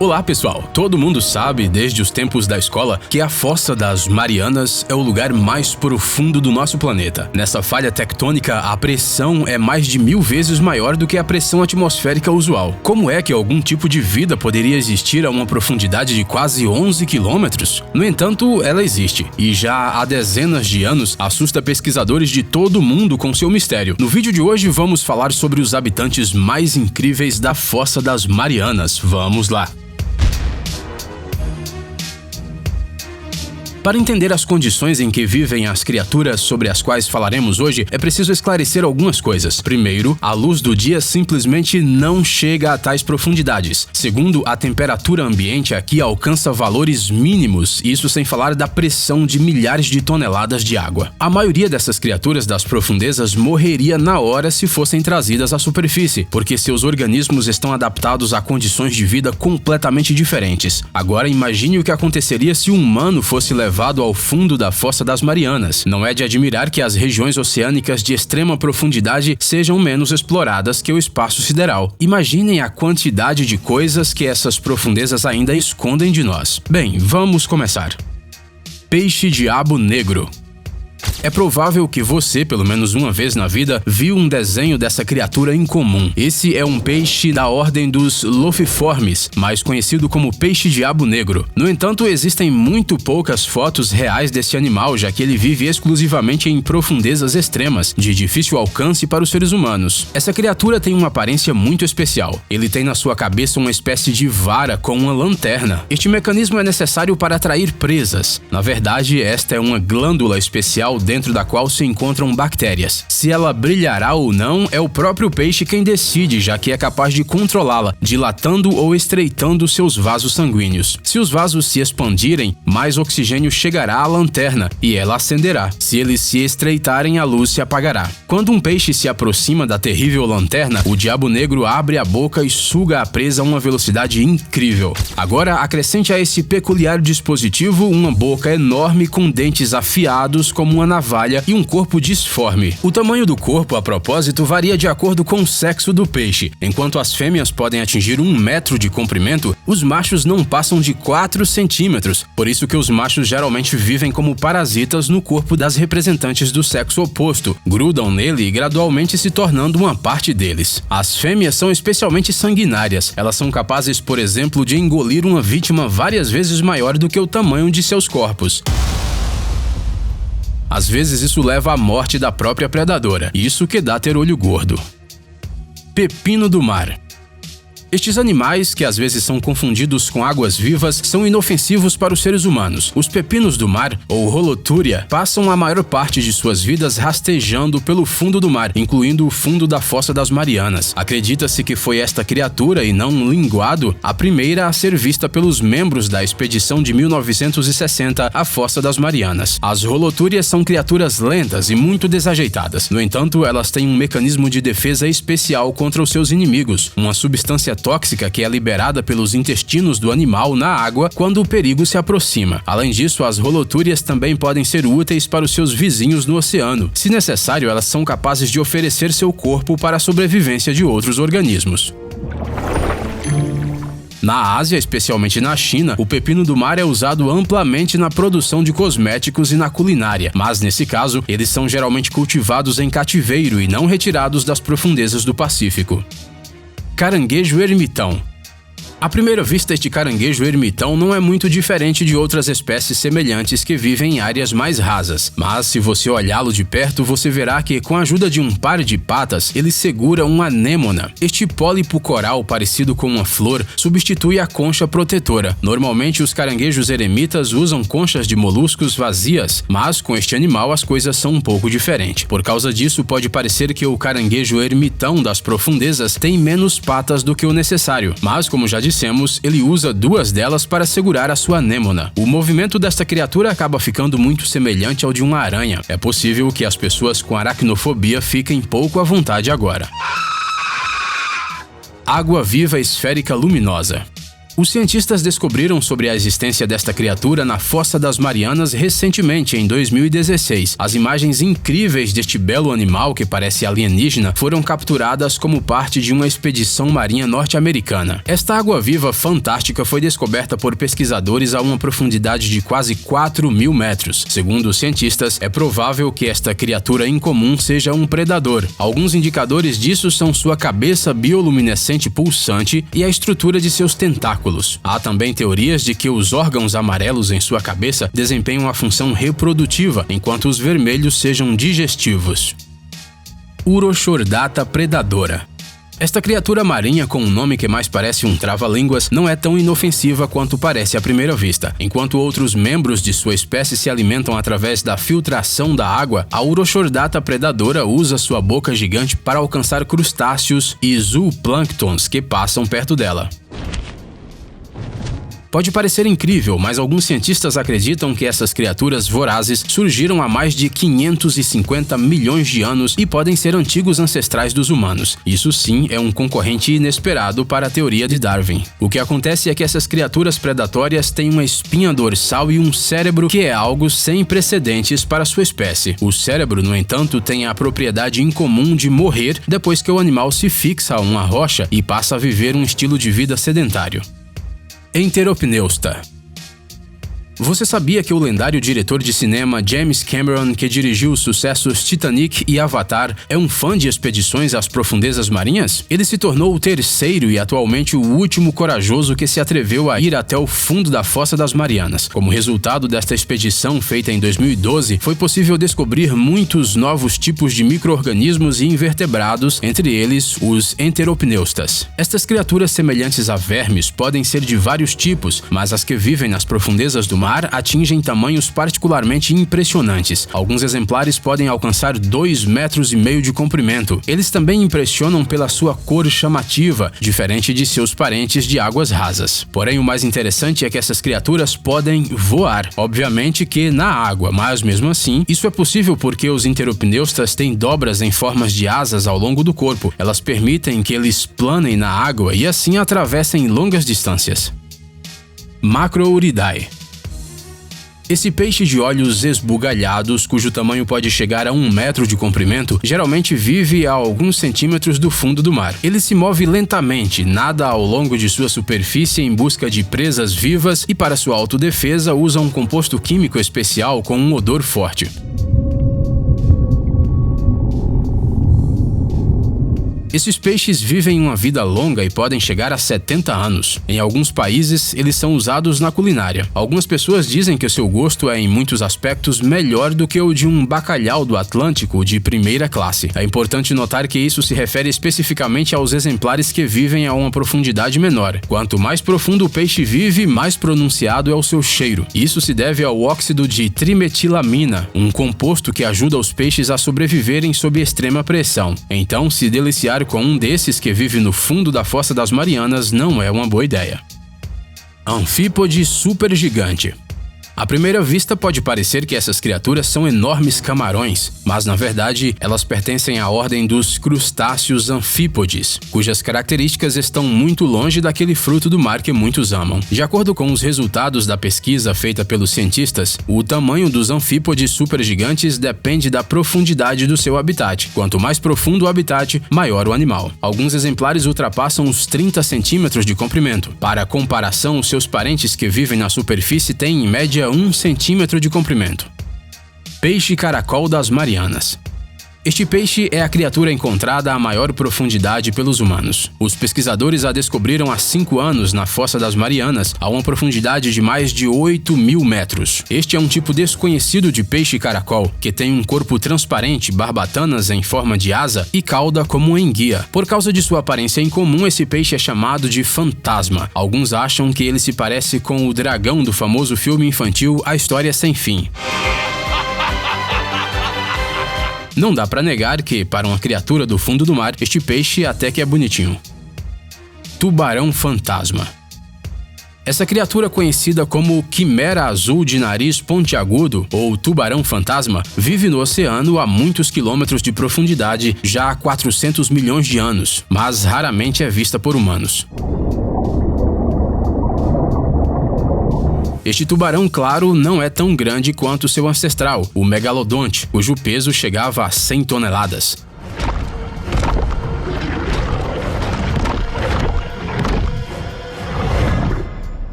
Olá pessoal, todo mundo sabe desde os tempos da escola que a Fossa das Marianas é o lugar mais profundo do nosso planeta. Nessa falha tectônica, a pressão é mais de 1000 vezes maior do que a pressão atmosférica usual. Como é que algum tipo de vida poderia existir a uma profundidade de quase 11 quilômetros? No entanto, ela existe, e já há dezenas de anos assusta pesquisadores de todo o mundo com seu mistério. No vídeo de hoje vamos falar sobre os habitantes mais incríveis da Fossa das Marianas. Vamos lá! Para entender as condições em que vivem as criaturas sobre as quais falaremos hoje, é preciso esclarecer algumas coisas. Primeiro, a luz do dia simplesmente não chega a tais profundidades. Segundo, a temperatura ambiente aqui alcança valores mínimos, isso sem falar da pressão de milhares de toneladas de água. A maioria dessas criaturas das profundezas morreria na hora se fossem trazidas à superfície, porque seus organismos estão adaptados a condições de vida completamente diferentes. Agora imagine o que aconteceria se um humano fosse levado ao fundo da Fossa das Marianas. Não é de admirar que as regiões oceânicas de extrema profundidade sejam menos exploradas que o espaço sideral. Imaginem a quantidade de coisas que essas profundezas ainda escondem de nós. Bem, vamos começar. Peixe-diabo negro. É provável que você, pelo menos uma vez na vida, viu um desenho dessa criatura incomum. Esse é um peixe da ordem dos Lophiiformes, mais conhecido como peixe-diabo negro. No entanto, existem muito poucas fotos reais desse animal, já que ele vive exclusivamente em profundezas extremas, de difícil alcance para os seres humanos. Essa criatura tem uma aparência muito especial. Ele tem na sua cabeça uma espécie de vara com uma lanterna. Este mecanismo é necessário para atrair presas. Na verdade, esta é uma glândula especial dentro da qual se encontram bactérias. Se ela brilhará ou não, é o próprio peixe quem decide, já que é capaz de controlá-la, dilatando ou estreitando seus vasos sanguíneos. Se os vasos se expandirem, mais oxigênio chegará à lanterna e ela acenderá. Se eles se estreitarem, a luz se apagará. Quando um peixe se aproxima da terrível lanterna, o diabo negro abre a boca e suga a presa a uma velocidade incrível. Agora, acrescente a esse peculiar dispositivo uma boca enorme com dentes afiados como uma navalha e um corpo disforme. O tamanho do corpo, a propósito, varia de acordo com o sexo do peixe. Enquanto as fêmeas podem atingir 1 metro de comprimento, os machos não passam de 4 centímetros. Por isso que os machos geralmente vivem como parasitas no corpo das representantes do sexo oposto, grudam nele e gradualmente se tornando uma parte deles. As fêmeas são especialmente sanguinárias. Elas são capazes, por exemplo, de engolir uma vítima várias vezes maior do que o tamanho de seus corpos. Às vezes isso leva à morte da própria predadora, isso que dá ter olho gordo. Pepino do mar. Estes animais, que às vezes são confundidos com águas-vivas, são inofensivos para os seres humanos. Os pepinos do mar, ou Holothuria, passam a maior parte de suas vidas rastejando pelo fundo do mar, incluindo o fundo da Fossa das Marianas. Acredita-se que foi esta criatura, e não um linguado, a primeira a ser vista pelos membros da expedição de 1960 à Fossa das Marianas. As Holothurias são criaturas lentas e muito desajeitadas. No entanto, elas têm um mecanismo de defesa especial contra os seus inimigos, uma substância tóxica que é liberada pelos intestinos do animal na água quando o perigo se aproxima. Além disso, as Holothurias também podem ser úteis para os seus vizinhos no oceano. Se necessário, elas são capazes de oferecer seu corpo para a sobrevivência de outros organismos. Na Ásia, especialmente na China, o pepino do mar é usado amplamente na produção de cosméticos e na culinária, mas nesse caso, eles são geralmente cultivados em cativeiro e não retirados das profundezas do Pacífico. Caranguejo ermitão. À primeira vista, este caranguejo ermitão não é muito diferente de outras espécies semelhantes que vivem em áreas mais rasas. Mas se você olhá-lo de perto, você verá que, com a ajuda de um par de patas, ele segura uma anêmona. Este pólipo coral, parecido com uma flor, substitui a concha protetora. Normalmente, os caranguejos eremitas usam conchas de moluscos vazias, mas com este animal as coisas são um pouco diferentes. Por causa disso, pode parecer que o caranguejo ermitão das profundezas tem menos patas do que o necessário. Mas, como já dissemos, ele usa 2 delas para segurar a sua anêmona. O movimento desta criatura acaba ficando muito semelhante ao de uma aranha. É possível que as pessoas com aracnofobia fiquem pouco à vontade agora. Água-viva esférica luminosa. Os cientistas descobriram sobre a existência desta criatura na Fossa das Marianas recentemente, em 2016. As imagens incríveis deste belo animal que parece alienígena foram capturadas como parte de uma expedição marinha norte-americana. Esta água-viva fantástica foi descoberta por pesquisadores a uma profundidade de quase 4.000 metros. Segundo os cientistas, é provável que esta criatura incomum seja um predador. Alguns indicadores disso são sua cabeça bioluminescente pulsante e a estrutura de seus tentáculos. Há também teorias de que os órgãos amarelos em sua cabeça desempenham a função reprodutiva, enquanto os vermelhos sejam digestivos. Urochordata predadora. Esta criatura marinha, com um nome que mais parece um trava-línguas, não é tão inofensiva quanto parece à primeira vista. Enquanto outros membros de sua espécie se alimentam através da filtração da água, a Urochordata predadora usa sua boca gigante para alcançar crustáceos e zooplânctons que passam perto dela. Pode parecer incrível, mas alguns cientistas acreditam que essas criaturas vorazes surgiram há mais de 550 milhões de anos e podem ser antigos ancestrais dos humanos. Isso sim é um concorrente inesperado para a teoria de Darwin. O que acontece é que essas criaturas predatórias têm uma espinha dorsal e um cérebro que é algo sem precedentes para sua espécie. O cérebro, no entanto, tem a propriedade incomum de morrer depois que o animal se fixa a uma rocha e passa a viver um estilo de vida sedentário. Enteropneusta. Você sabia que o lendário diretor de cinema James Cameron, que dirigiu os sucessos Titanic e Avatar, é um fã de expedições às profundezas marinhas? Ele se tornou o terceiro e atualmente o último corajoso que se atreveu a ir até o fundo da Fossa das Marianas. Como resultado desta expedição feita em 2012, foi possível descobrir muitos novos tipos de micro-organismos e invertebrados, entre eles os enteropneustas. Estas criaturas semelhantes a vermes podem ser de vários tipos, mas as que vivem nas profundezas do mar atingem tamanhos particularmente impressionantes. Alguns exemplares podem alcançar 2,5 metros de comprimento. Eles também impressionam pela sua cor chamativa, diferente de seus parentes de águas rasas. Porém, o mais interessante é que essas criaturas podem voar. Obviamente que na água, mas mesmo assim, isso é possível porque os enteropneustas têm dobras em formas de asas ao longo do corpo. Elas permitem que eles planem na água e assim atravessem longas distâncias. Macrouridae. Esse peixe de olhos esbugalhados, cujo tamanho pode chegar a 1 metro de comprimento, geralmente vive a alguns centímetros do fundo do mar. Ele se move lentamente, nada ao longo de sua superfície em busca de presas vivas e, para sua autodefesa, usa um composto químico especial com um odor forte. Esses peixes vivem uma vida longa e podem chegar a 70 anos. Em alguns países, eles são usados na culinária. Algumas pessoas dizem que o seu gosto é, em muitos aspectos, melhor do que o de um bacalhau do Atlântico de primeira classe. É importante notar que isso se refere especificamente aos exemplares que vivem a uma profundidade menor. Quanto mais profundo o peixe vive, mais pronunciado é o seu cheiro. Isso se deve ao óxido de trimetilamina, um composto que ajuda os peixes a sobreviverem sob extrema pressão. Então, se deliciar com um desses que vive no fundo da Fossa das Marianas não é uma boa ideia. Anfípode supergigante. À primeira vista pode parecer que essas criaturas são enormes camarões, mas na verdade elas pertencem à ordem dos crustáceos anfípodes, cujas características estão muito longe daquele fruto do mar que muitos amam. De acordo com os resultados da pesquisa feita pelos cientistas, o tamanho dos anfípodes supergigantes depende da profundidade do seu habitat. Quanto mais profundo o habitat, maior o animal. Alguns exemplares ultrapassam os 30 centímetros de comprimento. Para comparação, os seus parentes que vivem na superfície têm em média 1 centímetro de comprimento. Peixe-caracol das Marianas. Este peixe é a criatura encontrada a maior profundidade pelos humanos. Os pesquisadores a descobriram há 5 anos na Fossa das Marianas, a uma profundidade de mais de 8.000 metros. Este é um tipo desconhecido de peixe-caracol, que tem um corpo transparente, barbatanas em forma de asa e cauda como enguia. Por causa de sua aparência incomum, esse peixe é chamado de fantasma. Alguns acham que ele se parece com o dragão do famoso filme infantil A História Sem Fim. Não dá pra negar que, para uma criatura do fundo do mar, este peixe até que é bonitinho. Tubarão fantasma. Essa criatura conhecida como quimera azul de nariz pontiagudo ou tubarão fantasma vive no oceano a muitos quilômetros de profundidade já há 400 milhões de anos, mas raramente é vista por humanos. Este tubarão, claro, não é tão grande quanto seu ancestral, o megalodonte, cujo peso chegava a 100 toneladas.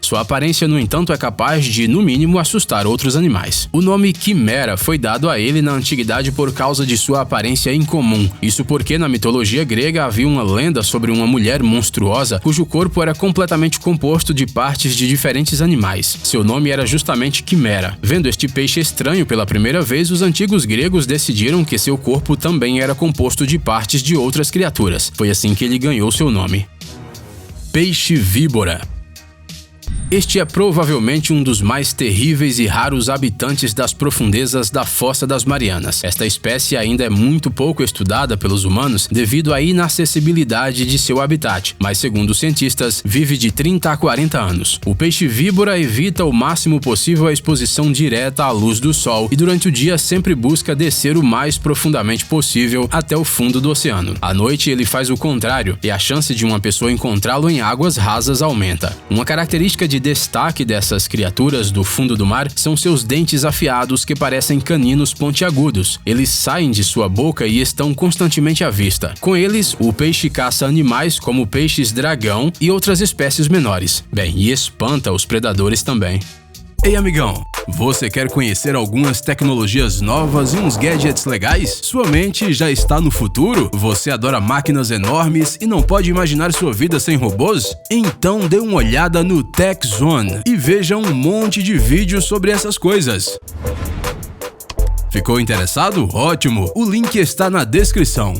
Sua aparência, no entanto, é capaz de, no mínimo, assustar outros animais. O nome quimera foi dado a ele na antiguidade por causa de sua aparência incomum. Isso porque na mitologia grega havia uma lenda sobre uma mulher monstruosa cujo corpo era completamente composto de partes de diferentes animais. Seu nome era justamente quimera. Vendo este peixe estranho pela primeira vez, os antigos gregos decidiram que seu corpo também era composto de partes de outras criaturas. Foi assim que ele ganhou seu nome. Peixe-víbora. Este é provavelmente um dos mais terríveis e raros habitantes das profundezas da Fossa das Marianas. Esta espécie ainda é muito pouco estudada pelos humanos devido à inacessibilidade de seu habitat, mas segundo os cientistas, vive de 30 a 40 anos. O peixe-víbora evita o máximo possível a exposição direta à luz do sol e durante o dia sempre busca descer o mais profundamente possível até o fundo do oceano. À noite ele faz o contrário e a chance de uma pessoa encontrá-lo em águas rasas aumenta. Uma característica de destaque dessas criaturas do fundo do mar são seus dentes afiados que parecem caninos pontiagudos. Eles saem de sua boca e estão constantemente à vista. Com eles, o peixe caça animais como peixes-dragão e outras espécies menores. Bem, e espanta os predadores também. Ei, amigão! Você quer conhecer algumas tecnologias novas e uns gadgets legais? Sua mente já está no futuro? Você adora máquinas enormes e não pode imaginar sua vida sem robôs? Então dê uma olhada no Tech Zone e veja um monte de vídeos sobre essas coisas. Ficou interessado? Ótimo! O link está na descrição.